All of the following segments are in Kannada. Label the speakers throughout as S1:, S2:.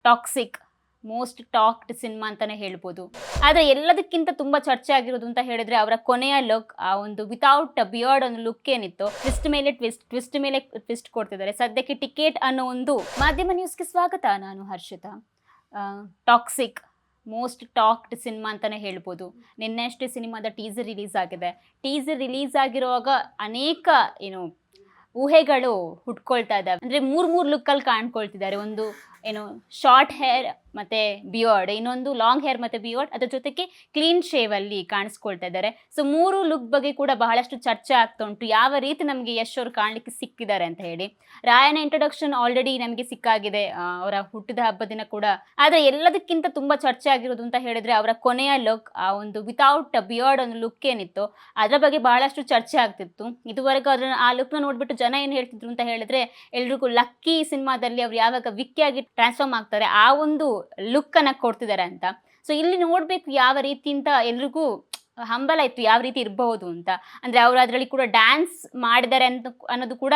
S1: ಟಾಕ್ಸಿಕ್ ಮೋಸ್ಟ್ ಟಾಕ್ಡ್ ಸಿನಿಮಾ ಅಂತಾನೆ ಹೇಳ್ಬೋದು. ಆದರೆ ಎಲ್ಲದಕ್ಕಿಂತ ತುಂಬ ಚರ್ಚೆ ಆಗಿರೋದು ಅಂತ ಹೇಳಿದ್ರೆ ಅವರ ಕೊನೆಯ ಲುಕ್, ಆ ಒಂದು ವಿತೌಟ್ ಬಿಯರ್ಡ್ ಒಂದು ಲುಕ್ ಏನಿತ್ತು, ಟ್ವಿಸ್ಟ್ ಮೇಲೆ ಟ್ವಿಸ್ಟ್ ಮೇಲೆ ಟ್ವಿಸ್ಟ್ ಕೊಡ್ತಿದ್ದಾರೆ. ಸದ್ಯಕ್ಕೆ ಟಿಕೆಟ್ ಅನ್ನೋ ಒಂದು ಮಾಧ್ಯಮ ನ್ಯೂಸ್ಗೆ ಸ್ವಾಗತ. ನಾನು Harshita. Toxic most talked cinema ಅಂತಾನೆ ಹೇಳ್ಬೋದು. ನಿನ್ನೆ ಅಷ್ಟೇ ಸಿನಿಮಾದ ಟೀಸರ್ ರಿಲೀಸ್ ಆಗಿದೆ. ಟೀಸರ್ ರಿಲೀಸ್ ಆಗಿರುವಾಗ ಅನೇಕ ಊಹೆಗಳು ಹುಟ್ಕೊಳ್ತಾ ಇದ್ದಾವೆ. ಅಂದರೆ ಮೂರು ಲುಕ್ಕಲ್ಲಿ ಕಾಣ್ಕೊಳ್ತಿದ್ದಾರೆ. ಒಂದು ಶಾರ್ಟ್ ಹೇರ್ ಮತ್ತು ಬಿಯರ್ಡ್, ಇನ್ನೊಂದು ಲಾಂಗ್ ಹೇರ್ ಮತ್ತು ಬಿಯರ್ಡ್, ಅದ್ರ ಜೊತೆಗೆ ಕ್ಲೀನ್ ಶೇವ್ ಅಲ್ಲಿ ಕಾಣಿಸ್ಕೊಳ್ತಾ ಇದ್ದಾರೆ. ಸೊ ಮೂರು ಲುಕ್ ಬಗ್ಗೆ ಕೂಡ ಬಹಳಷ್ಟು ಚರ್ಚೆ ಆಗ್ತಾ ಉಂಟು. ಯಾವ ರೀತಿ ನಮಗೆ ಯಶ್ ಅವರು ಕಾಣಲಿಕ್ಕೆ ಸಿಕ್ಕಿದ್ದಾರೆ ಅಂತ ಹೇಳಿ. ರಾಯನ ಇಂಟ್ರೊಡಕ್ಷನ್ ಆಲ್ರೆಡಿ ನಮಗೆ ಸಿಕ್ಕಾಗಿದೆ, ಅವರ ಹುಟ್ಟಿದ ಹಬ್ಬ ದಿನ ಕೂಡ. ಆದರೆ ಎಲ್ಲದಕ್ಕಿಂತ ತುಂಬ ಚರ್ಚೆ ಆಗಿರೋದು ಅಂತ ಹೇಳಿದ್ರೆ ಅವರ ಕೊನೆಯ ಲುಕ್, ಆ ಒಂದು ವಿತೌಟ್ ಬಿಯರ್ಡ್ ಒಂದು ಲುಕ್ ಏನಿತ್ತು, ಅದರ ಬಗ್ಗೆ ಬಹಳಷ್ಟು ಚರ್ಚೆ ಆಗ್ತಿತ್ತು. ಇದುವರೆಗೂ ಆ ಲುಕ್ನ ನೋಡ್ಬಿಟ್ಟು ಜನ ಏನು ಹೇಳ್ತಿದ್ರು ಅಂತ ಹೇಳಿದ್ರೆ, ಎಲ್ರಿಗೂ ಲಕ್ಕಿ ಸಿನಿಮಾದಲ್ಲಿ ಅವ್ರು ಯಾವಾಗ ವಿಕ್ಕಿಯಾಗಿ ಟ್ರಾನ್ಸ್ಫಾರ್ಮ್ ಆಗ್ತಾರೆ ಆ ಒಂದು ಲುಕ್ ಅನ್ನ ಕೊಡ್ತಿದ್ದಾರೆ ಅಂತ. ಸೊ ಇಲ್ಲಿ ನೋಡ್ಬೇಕು ಯಾವ ರೀತಿ ಅಂತ ಎಲ್ರಿಗೂ ಹಂಬಲ ಇತ್ತು, ಯಾವ ರೀತಿ ಇರಬಹುದು ಅಂತ. ಅಂದ್ರೆ ಅವರು ಅದರಲ್ಲಿ ಕೂಡ ಡ್ಯಾನ್ಸ್ ಮಾಡಿದ್ದಾರೆ ಅಂತ ಅನ್ನೋದು ಕೂಡ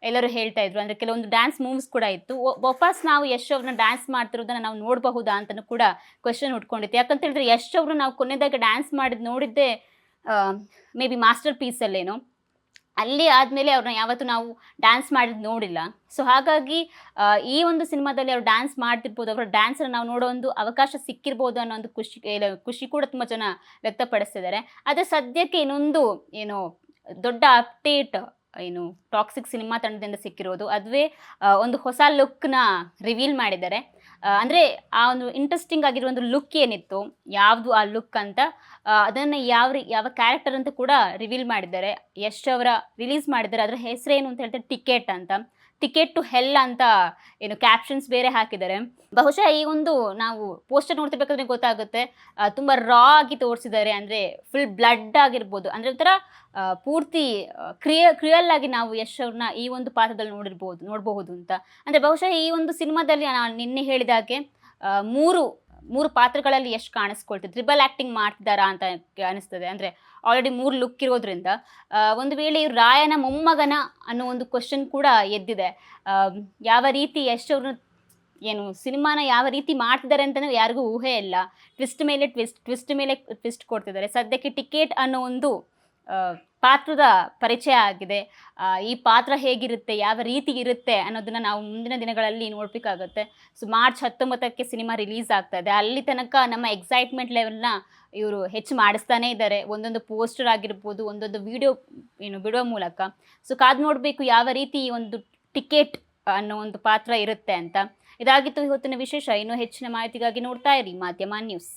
S1: ಎಲ್ಲರೂ ಹೇಳ್ತಾ ಇದ್ರು. ಅಂದ್ರೆ ಕೆಲವೊಂದು ಡ್ಯಾನ್ಸ್ ಮೂವ್ಸ್ ಕೂಡ ಇತ್ತು. ವಾಪಸ್ ನಾವು ಯಶ್ ಅವ್ರನ್ನ ಡ್ಯಾನ್ಸ್ ಮಾಡ್ತಿರೋದನ್ನ ನಾವು ನೋಡಬಹುದಾ ಅಂತಲೂ ಕೂಡ ಕ್ವೆಶನ್ ಉಟ್ಕೊಂಡಿತ್ತು. ಯಾಕಂತ ಹೇಳಿದ್ರೆ ಯಶ್ ಅವರು ನಾವು ಕೊನೆದಾಗ ಡ್ಯಾನ್ಸ್ ಮಾಡಿದ್ ನೋಡಿದ್ದೆ ಮೇ ಬಿ ಮಾಸ್ಟರ್ ಪೀಸಲ್ಲೇನೋ, ಅಲ್ಲಿ ಆದಮೇಲೆ ಅವ್ರನ್ನ ಯಾವತ್ತೂ ನಾವು ಡ್ಯಾನ್ಸ್ ಮಾಡಿದ್ದು ನೋಡಿಲ್ಲ. ಸೊ ಹಾಗಾಗಿ ಈ ಒಂದು ಸಿನಿಮಾದಲ್ಲಿ ಅವ್ರು ಡ್ಯಾನ್ಸ್ ಮಾಡ್ತಿರ್ಬೋದು, ಅವರ ಡ್ಯಾನ್ಸನ್ನು ನಾವು ನೋಡೋ ಒಂದು ಅವಕಾಶ ಸಿಕ್ಕಿರ್ಬೋದು ಅನ್ನೋ ಒಂದು ಖುಷಿ ಕೂಡ ತುಂಬ ಜನ ವ್ಯಕ್ತಪಡಿಸ್ತಿದ್ದಾರೆ. ಆದರೆ ಸದ್ಯಕ್ಕೆ ಇನ್ನೊಂದು ದೊಡ್ಡ ಅಪ್ಡೇಟ್ ಟಾಕ್ಸಿಕ್ ಸಿನಿಮಾ ತಂಡದಿಂದ ಸಿಕ್ಕಿರೋದು, ಅದುವೇ ಒಂದು ಹೊಸ ಲುಕ್ನ ರಿವೀಲ್ ಮಾಡಿದ್ದಾರೆ. ಅಂದರೆ ಆ ಒಂದು ಇಂಟ್ರೆಸ್ಟಿಂಗ್ ಆಗಿರೋ ಒಂದು ಲುಕ್ ಏನಿತ್ತು, ಯಾವುದು ಆ ಲುಕ್ ಅಂತ, ಅದನ್ನು ಯಾವ ಕ್ಯಾರೆಕ್ಟರ್ ಅಂತ ಕೂಡ ರಿವೀಲ್ ಮಾಡಿದ್ದಾರೆ. ಯಶ್ ಅವರ ರಿಲೀಸ್ ಮಾಡಿದ್ದಾರೆ. ಅದರ ಹೆಸರೇನು ಅಂತ ಹೇಳ್ತಾರೆ, ಟಿಕೆಟ್ ಅಂತ. ಟಿಕೆಟ್ ಟು ಹೆಲ್ ಅಂತ ಕ್ಯಾಪ್ಷನ್ಸ್ ಬೇರೆ ಹಾಕಿದ್ದಾರೆ. ಬಹುಶಃ ಈ ಒಂದು ನಾವು ಪೋಸ್ಟರ್ ನೋಡ್ತಿರ್ಬೇಕಾದ್ರೆ ಗೊತ್ತಾಗುತ್ತೆ, ತುಂಬ ರಾ ಆಗಿ ತೋರಿಸಿದ್ದಾರೆ. ಅಂದರೆ ಫುಲ್ ಬ್ಲಡ್ ಆಗಿರ್ಬೋದು, ಅಂದರೆ ಒಂಥರ ಪೂರ್ತಿ ಕ್ರಿಯಲ್ ಆಗಿ ನಾವು ಯಶ್ ಅವ್ರನ್ನ ಈ ಒಂದು ಪಾತ್ರದಲ್ಲಿ ನೋಡಬಹುದು ಅಂತ. ಅಂದರೆ ಬಹುಶಃ ಈ ಒಂದು ಸಿನಿಮಾದಲ್ಲಿ ನಾನು ನಿನ್ನೆ ಹೇಳಿದಾಗೆ ಮೂರು ಪಾತ್ರಗಳಲ್ಲಿ ಯಶ್ ಕಾಣಿಸ್ಕೊಳ್ತಿದ್ರು. ಟ್ರಿಬಲ್ ಆ್ಯಕ್ಟಿಂಗ್ ಮಾಡ್ತಿದ್ದಾರಾ ಅಂತ ಅನಿಸ್ತದೆ. ಅಂದರೆ ಆಲ್ರೆಡಿ 3 ಲುಕ್ ಇರೋದ್ರಿಂದ ಒಂದು ವೇಳೆ ಇವ್ರು ರಾಯನ ಮೊಮ್ಮಗನ ಅನ್ನೋ ಒಂದು ಕ್ವಶನ್ ಕೂಡ ಎದ್ದಿದೆ. ಯಾವ ರೀತಿ ಯಶ್ ಅವ್ರನ್ನ ಸಿನಿಮಾನ ಯಾವ ರೀತಿ ಮಾಡ್ತಿದ್ದಾರೆ ಅಂತಲೇ ಯಾರಿಗೂ ಊಹೆ ಇಲ್ಲ. ಟ್ವಿಸ್ಟ್ ಮೇಲೆ ಟ್ವಿಸ್ಟ್ ಕೊಡ್ತಿದ್ದಾರೆ. ಸದ್ಯಕ್ಕೆ ಟಿಕೆಟ್ ಅನ್ನೋ ಒಂದು ಪಾತ್ರದ ಪರಿಚಯ ಆಗಿದೆ. ಈ ಪಾತ್ರ ಹೇಗಿರುತ್ತೆ, ಯಾವ ರೀತಿ ಇರುತ್ತೆ ಅನ್ನೋದನ್ನು ನಾವು ಮುಂದಿನ ದಿನಗಳಲ್ಲಿ ನೋಡಬೇಕಾಗುತ್ತೆ. ಸೊ ಮಾರ್ಚ್ 19ಕ್ಕೆ ಸಿನಿಮಾ ರಿಲೀಸ್ ಆಗ್ತಾ ಇದೆ. ಅಲ್ಲಿ ತನಕ ನಮ್ಮ ಎಕ್ಸೈಟ್ಮೆಂಟ್ ಲೆವೆಲ್ನ ಇವರು ಹೆಚ್ಚು ಮಾಡಿಸ್ತಾನೇ ಇದ್ದಾರೆ. ಒಂದೊಂದು ಪೋಸ್ಟರ್ ಆಗಿರ್ಬೋದು, ಒಂದೊಂದು ಬಿಡೋ ಮೂಲಕ. ಸೊ ಕಾದು ನೋಡಬೇಕು ಯಾವ ರೀತಿ ಈ ಒಂದು ಟಿಕೆಟ್ ಅನ್ನೋ ಒಂದು ಪಾತ್ರ ಇರುತ್ತೆ ಅಂತ. ಇದಾಗಿತ್ತು ಇವತ್ತಿನ ವಿಶೇಷ. ಇನ್ನೂ ಹೆಚ್ಚಿನ ಮಾಹಿತಿಗಾಗಿ ನೋಡ್ತಾ ಇರಿ ಮಾಧ್ಯಮ ನ್ಯೂಸ್.